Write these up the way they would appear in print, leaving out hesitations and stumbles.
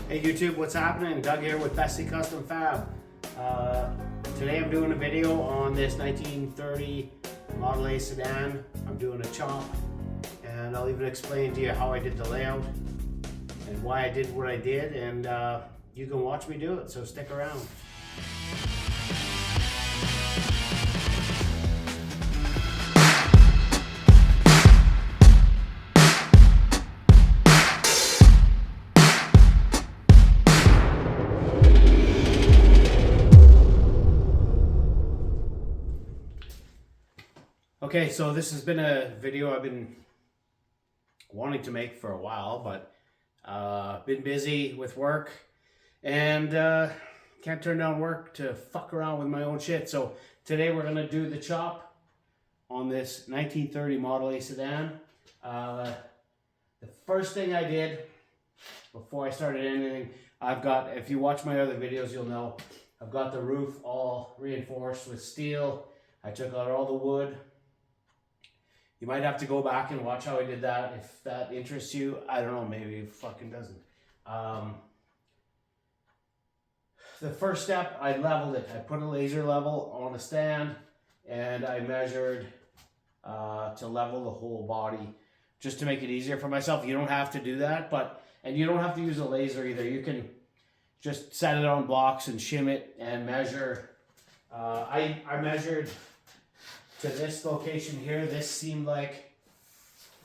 Hey YouTube, what's happening? Doug here with Besse Custom Fab. Today I'm doing a video on this 1930 Model A sedan. I'm doing a chop, and I'll even explain to you how I did the layout and why I did what I did, and you can watch me do it, so stick around. Okay, so this has been a video I've been wanting to make for a while, but been busy with work and can't turn down work to fuck around with my own shit. So today we're gonna do the chop on this 1930 Model A sedan. The first thing I did before I started anything, I've got, if you watch my other videos, you'll know, I've got the roof all reinforced with steel. I took out all the wood. You might have to go back and watch how I did that if that interests you. I don't know, maybe it fucking doesn't. The first step, I leveled it. I put a laser level on a stand and I measured to level the whole body just to make it easier for myself. You don't have to do that, and you don't have to use a laser either. You can just set it on blocks and shim it and measure. I measured to this location here. This seemed like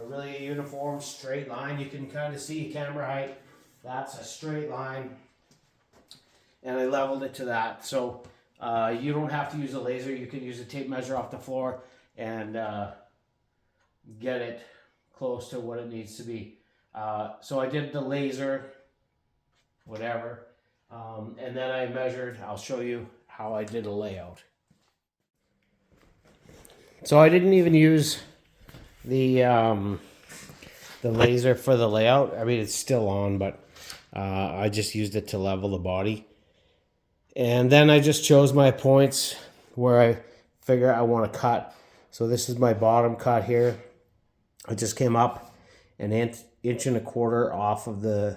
a really uniform straight line. You can kind of see camera height. That's a straight line. And I leveled it to that. So you don't have to use a laser. You can use a tape measure off the floor and get it close to what it needs to be. So I did the laser, whatever. And then I measured. I'll show you how I did a layout. So I didn't even use the laser for the layout. I mean, it's still on, but I just used it to level the body. And then I just chose my points where I figure I want to cut. So this is my bottom cut here. I just came up an inch and a quarter off of the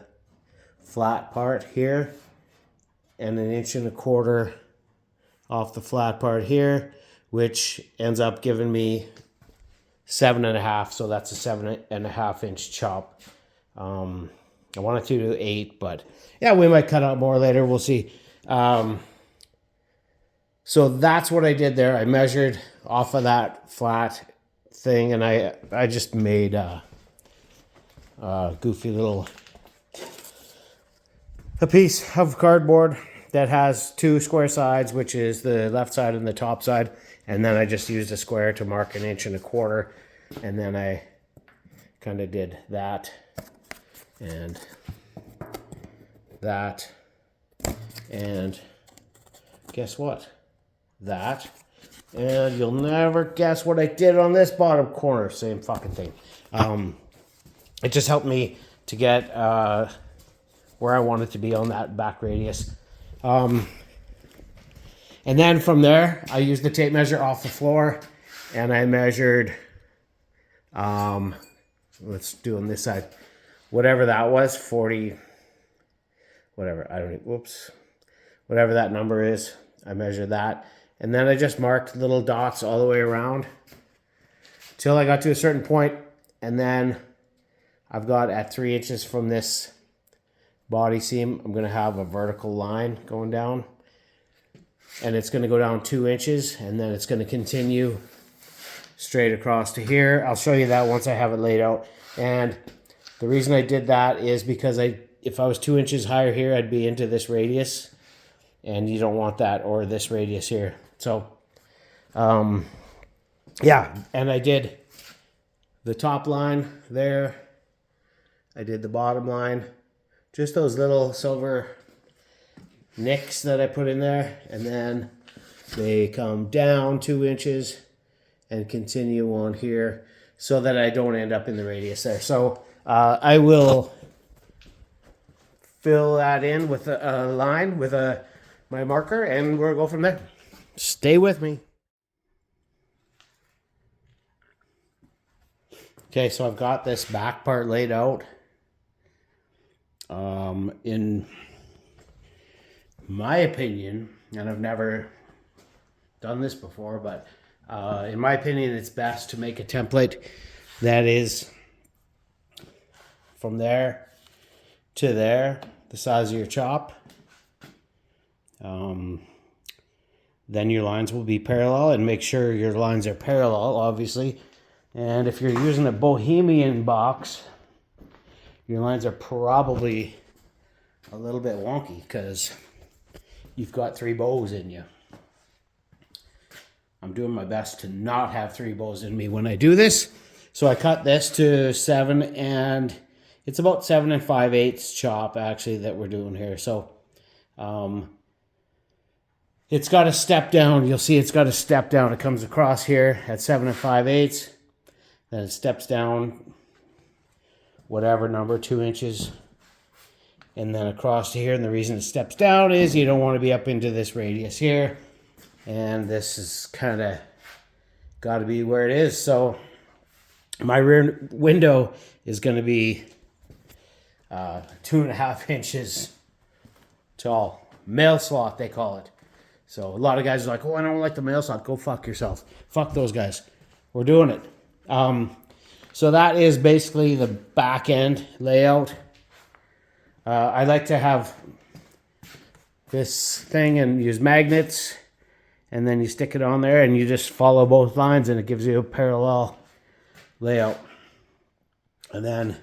flat part here, and an inch and a quarter off the flat part here, which ends up giving me 7.5. So that's a 7.5 inch chop. I wanted to do 8, but yeah, we might cut out more later. We'll see. So that's what I did there. I measured off of that flat thing, and I just made a goofy little piece of cardboard that has 2 square sides, which is the left side and the top side. And then I just used a square to mark an inch and a quarter. And then I kind of did that and that. And guess what? That. And you'll never guess what I did on this bottom corner. Same fucking thing. It just helped me to get where I wanted to be on that back radius. And then from there, I used the tape measure off the floor, and I measured, let's do on this side, whatever that was, 40, whatever, I don't know, whoops, whatever that number is, I measured that. And then I just marked little dots all the way around till I got to a certain point, and then I've got at 3 inches from this body seam, I'm going to have a vertical line going down. And it's going to go down 2 inches, and then it's going to continue straight across to here. I'll show you that once I have it laid out. And the reason I did that is because if I was 2 inches higher here, I'd be into this radius, and you don't want that, or this radius here. So, yeah, and I did the top line there. I did the bottom line. Just those little silver nicks that I put in there, and then they come down 2 inches and continue on here so that I don't end up in the radius there. So I will fill that in with a line with my marker, and we'll go from there. Stay with me. Okay, so I've got this back part laid out. In my opinion, and I've never done this before, but in my opinion, it's best to make a template that is from there to there, the size of your chop. Then your lines will be parallel, and make sure your lines are parallel, obviously. And if you're using a Bohemian box, your lines are probably a little bit wonky because you've got 3 bows in you. I'm doing my best to not have 3 bows in me when I do this. So I cut this to 7, and it's about 7 5/8 chop actually that we're doing here. So it's got a step down. You'll see it's got a step down. It comes across here at 7 5/8. Then it steps down whatever number, 2 inches. And then across to here. And the reason it steps down is you don't want to be up into this radius here. And this is kind of got to be where it is. So my rear window is going to be 2.5 inches tall. Mail slot, they call it. So a lot of guys are like, oh, I don't like the mail slot. Go fuck yourself. Fuck those guys. We're doing it. So that is basically the back end layout. I like to have this thing and use magnets, and then you stick it on there and you just follow both lines and it gives you a parallel layout. And then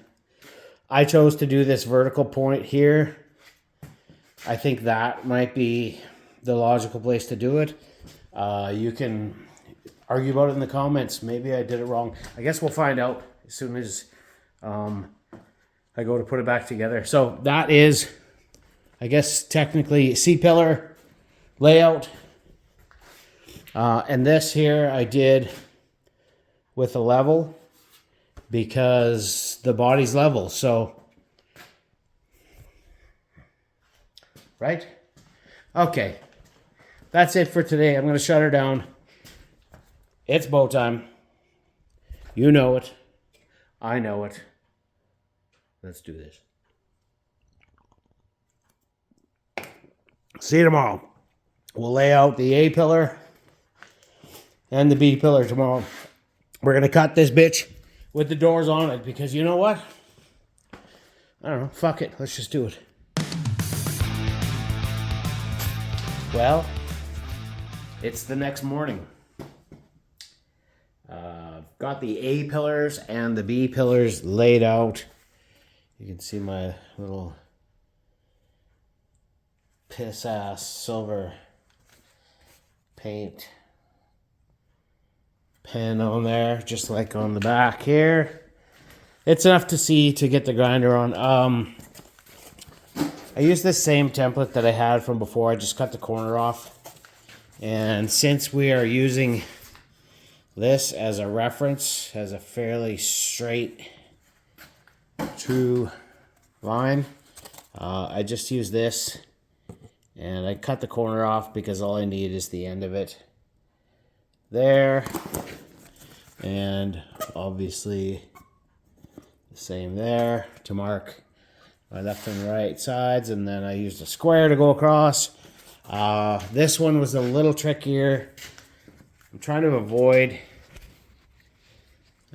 I chose to do this vertical point here. I think that might be the logical place to do it. You can argue about it in the comments. Maybe I did it wrong. I guess we'll find out as soon as I go to put it back together. So that is, I guess, technically C-pillar layout. And this here I did with a level because the body's level. So, right? Okay. That's it for today. I'm going to shut her down. It's bow time. You know it. I know it. Let's do this. See you tomorrow. We'll lay out the A pillar and the B pillar tomorrow. We're going to cut this bitch with the doors on it because you know what? I don't know. Fuck it. Let's just do it. Well, it's the next morning. Got the A pillars and the B pillars laid out. You can see my little piss ass silver paint pen on there, just like on the back here. It's enough to see to get the grinder on. I used this same template that I had from before. I just cut the corner off. And since we are using this as a reference, as a fairly straight, true line, I just use this. And I cut the corner off because all I need is the end of it there. And obviously the same there to mark my left and right sides. And then I used a square to go across. This one was a little trickier. I'm trying to avoid,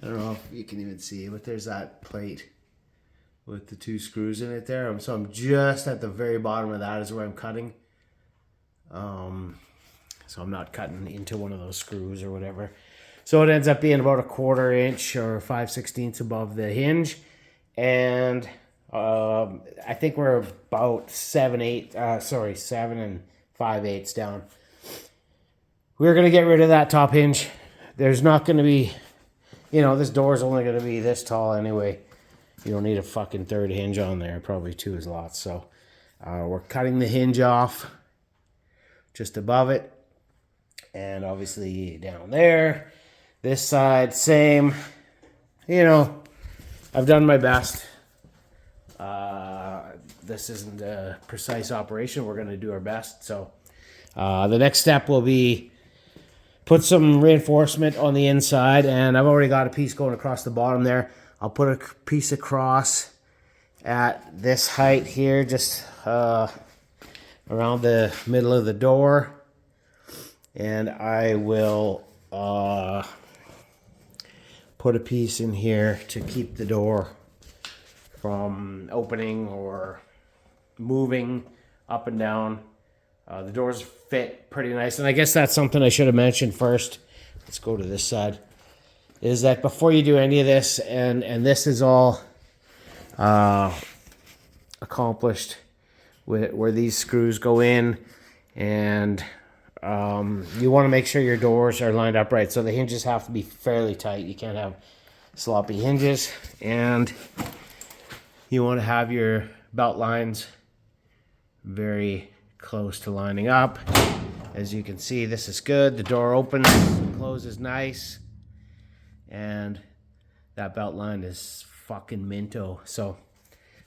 I don't know if you can even see, but there's that plate with the 2 screws in it there. So I'm just at the very bottom of that is where I'm cutting. So I'm not cutting into one of those screws or whatever. So it ends up being about 1/4 inch or 5/16 above the hinge. And I think we're about 7 5/8 down. We're going to get rid of that top hinge. There's not going to be, this door is only going to be this tall anyway. You don't need a fucking 3rd hinge on there. Probably 2 is lots. So we're cutting the hinge off just above it. And obviously down there. This side, same. I've done my best. This isn't a precise operation. We're going to do our best. So the next step will be put some reinforcement on the inside. And I've already got a piece going across the bottom there. I'll put a piece across at this height here, just around the middle of the door. And I will put a piece in here to keep the door from opening or moving up and down. The doors fit pretty nice. And I guess that's something I should have mentioned first. Let's go to this side. Is that before you do any of this, and this is all accomplished with where these screws go in, and you want to make sure your doors are lined up right. So the hinges have to be fairly tight. You can't have sloppy hinges, and you want to have your belt lines very close to lining up. As you can see, this is good. The door opens and closes nice, and that belt line is fucking minto. So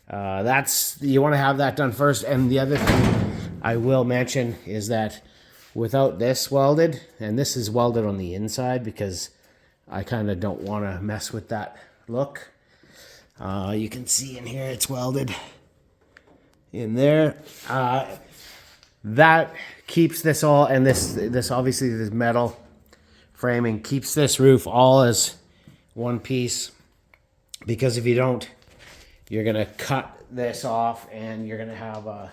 you want to have that done first. And the other thing I will mention is that without this welded, and this is welded on the inside because I kind of don't want to mess with that look. You can see in here it's welded in there. That keeps this all, and this obviously this metal framing keeps this roof all as one piece, because if you don't, you're gonna cut this off and you're gonna have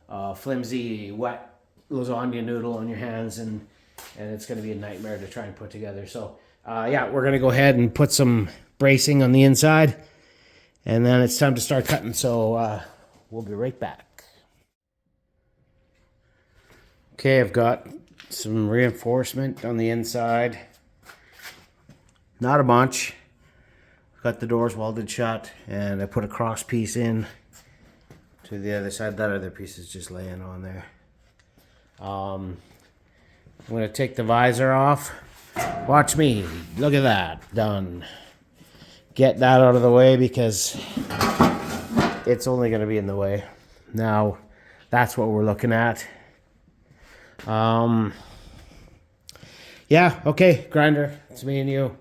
a flimsy, wet lasagna noodle on your hands, and it's gonna be a nightmare to try and put together. So yeah, we're gonna go ahead and put some bracing on the inside, and then it's time to start cutting. So we'll be right back. Okay, I've got some reinforcement on the inside. Not a bunch. Got the doors welded shut, and I put a cross piece in to the other side. That other piece is just laying on there. I'm going to take the visor off. Watch me. Look at that. Done. Get that out of the way because it's only going to be in the way. Now, that's what we're looking at. Yeah, okay, grinder. It's me and you.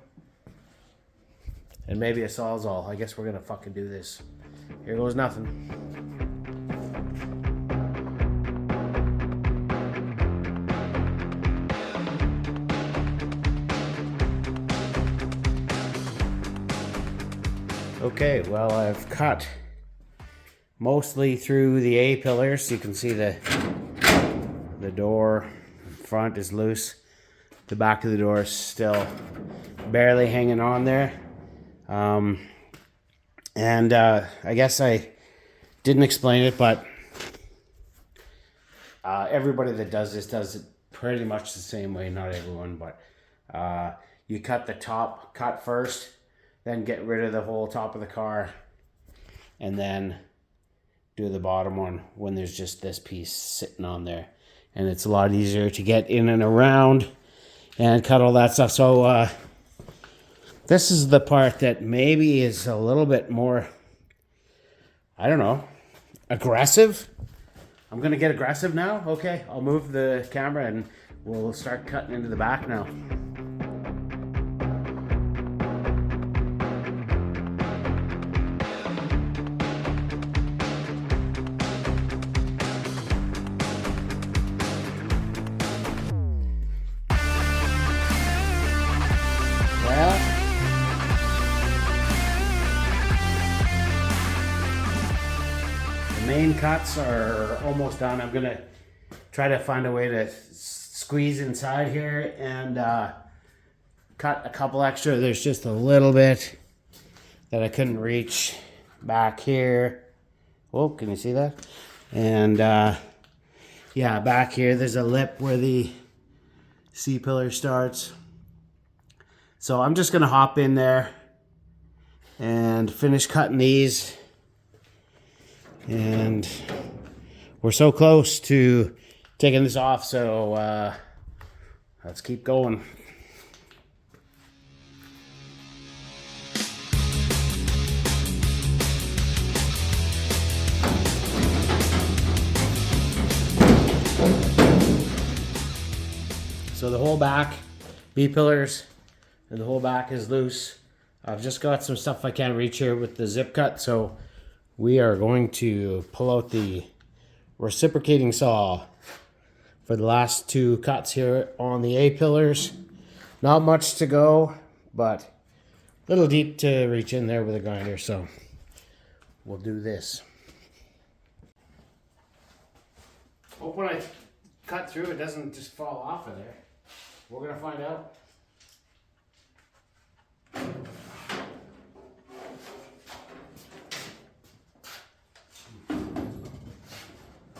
And maybe a Sawzall. I guess we're gonna fucking do this. Here goes nothing. Okay, well, I've cut mostly through the A pillars. You can see the door front is loose. The back of the door is still barely hanging on there. I guess I didn't explain it, but everybody that does this does it pretty much the same way. Not everyone, but you cut the top cut first, then get rid of the whole top of the car, and then do the bottom one when there's just this piece sitting on there. And it's a lot easier to get in and around and cut all that stuff. So this is the part that maybe is a little bit more, I don't know, aggressive. I'm going to get aggressive now. Okay, I'll move the camera and we'll start cutting into the back now. Main cuts are almost done. I'm gonna try to find a way to squeeze inside here and cut a couple extra. There's just a little bit that I couldn't reach back here. Oh, can you see that? And yeah, back here there's a lip where the C-pillar starts. So I'm just gonna hop in there and finish cutting these. And we're so close to taking this off, so let's keep going. So the whole back, B-pillars, and the whole back is loose. I've just got some stuff I can't reach here with the zip cut, so We are going to pull out the reciprocating saw for the last two cuts here on the A-pillars. Not much to go, but a little deep to reach in there with a grinder, so we'll do this. Hope when I cut through it doesn't just fall off of there. We're gonna find out.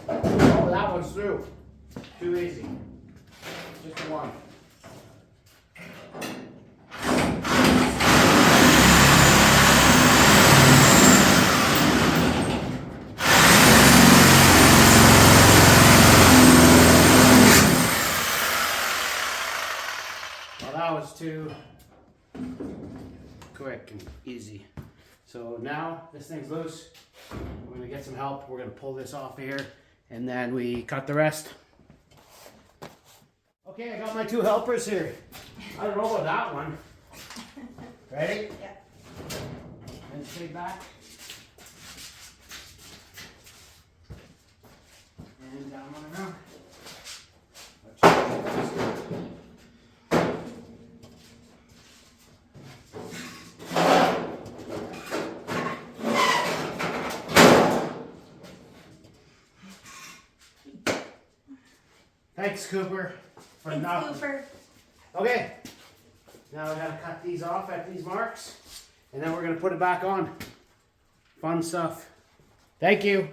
Oh, that one's through. Too easy. Just the one. Well, that was too quick and easy. So now this thing's loose. We're gonna get some help. We're gonna pull this off here and then we cut the rest. Okay, I got my two helpers here. I don't know about that one. Ready? Yeah. And stay back. And down on the ground. Thanks, Cooper. Thanks, Cooper. Okay, now I gotta cut these off at these marks, and then we're gonna put it back on. Fun stuff. Thank you.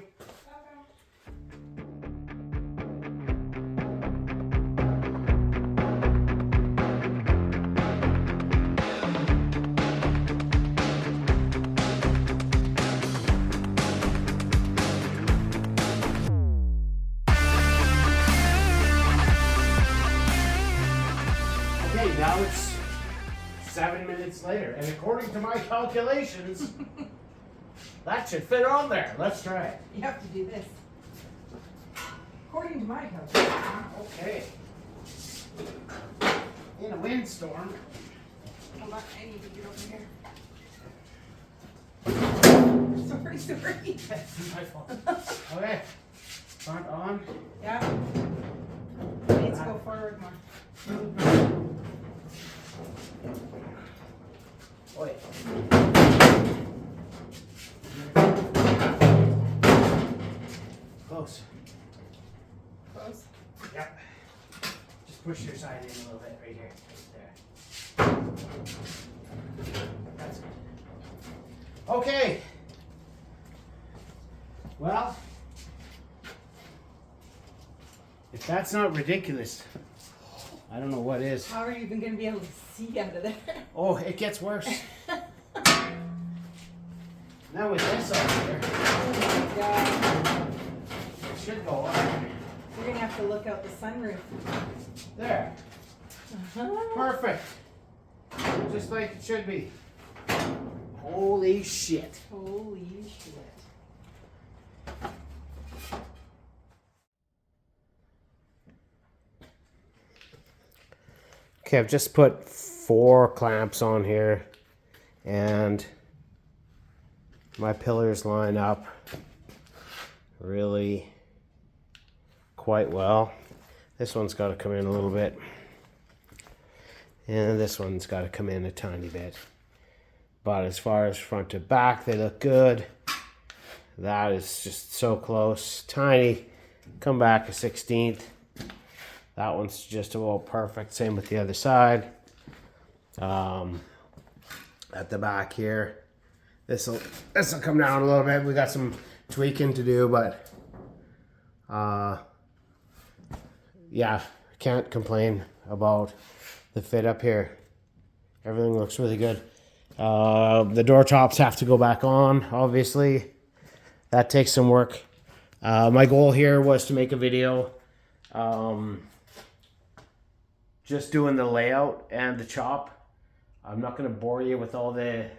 Okay, now it's 7 minutes later, and according to my calculations, that should fit on there. Let's try it. You have to do this. According to my calculation. Okay. In a windstorm. Hold on, I need to get over here. Sorry. That's my fault. Okay. Front on. Yeah. Needs to go forward more. Oi. Close. Close. Yep. Just push your side in a little bit right here. There. That's good. Okay. Well, if that's not ridiculous, I don't know what is. How are you even going to be able to see out of there? Oh, it gets worse. Now with this on here, Oh my God. it should go up. You're going to have to look out the sunroof. There. Perfect. Just like it should be. Holy shit. Holy shit. Okay, I've just put 4 clamps on here and my pillars line up really quite well. This one's got to come in a little bit and this one's got to come in a tiny bit. But as far as front to back, they look good. That is just so close. Tiny, come back a 16th. That one's just about perfect. Same with the other side. At the back here, this'll come down a little bit. We got some tweaking to do, but yeah, can't complain about the fit up here. Everything looks really good. The door tops have to go back on, obviously. That takes some work. My goal here was to make a video just doing the layout and the chop. I'm not going to bore you with all the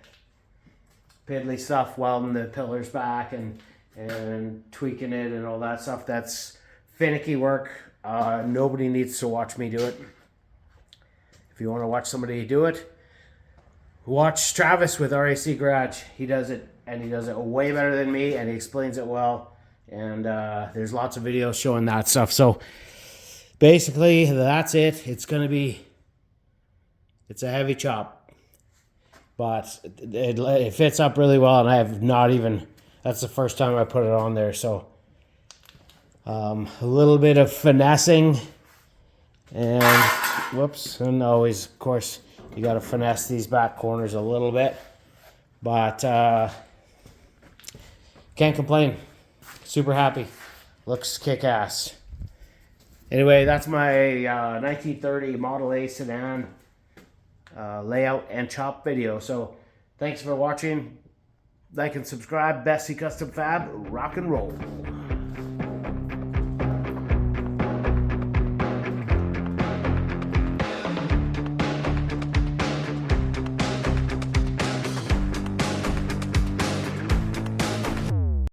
piddly stuff, welding the pillars back and tweaking it and all that stuff. That's finicky work. Nobody needs to watch me do it. If you want to watch somebody do it, watch Travis with RAC Garage. He does it, and he does it way better than me, and he explains it well. And there's lots of videos showing that stuff. So basically, that's it. It's a heavy chop, but it fits up really well, and I have not even, that's the first time I put it on there. So a little bit of finessing, and whoops, and always, of course, you got to finesse these back corners a little bit, but can't complain. Super happy. Looks kick-ass. Anyway, that's my 1930 Model A sedan layout and chop video. So thanks for watching. Like and subscribe. Besse Custom Fab. Rock and roll.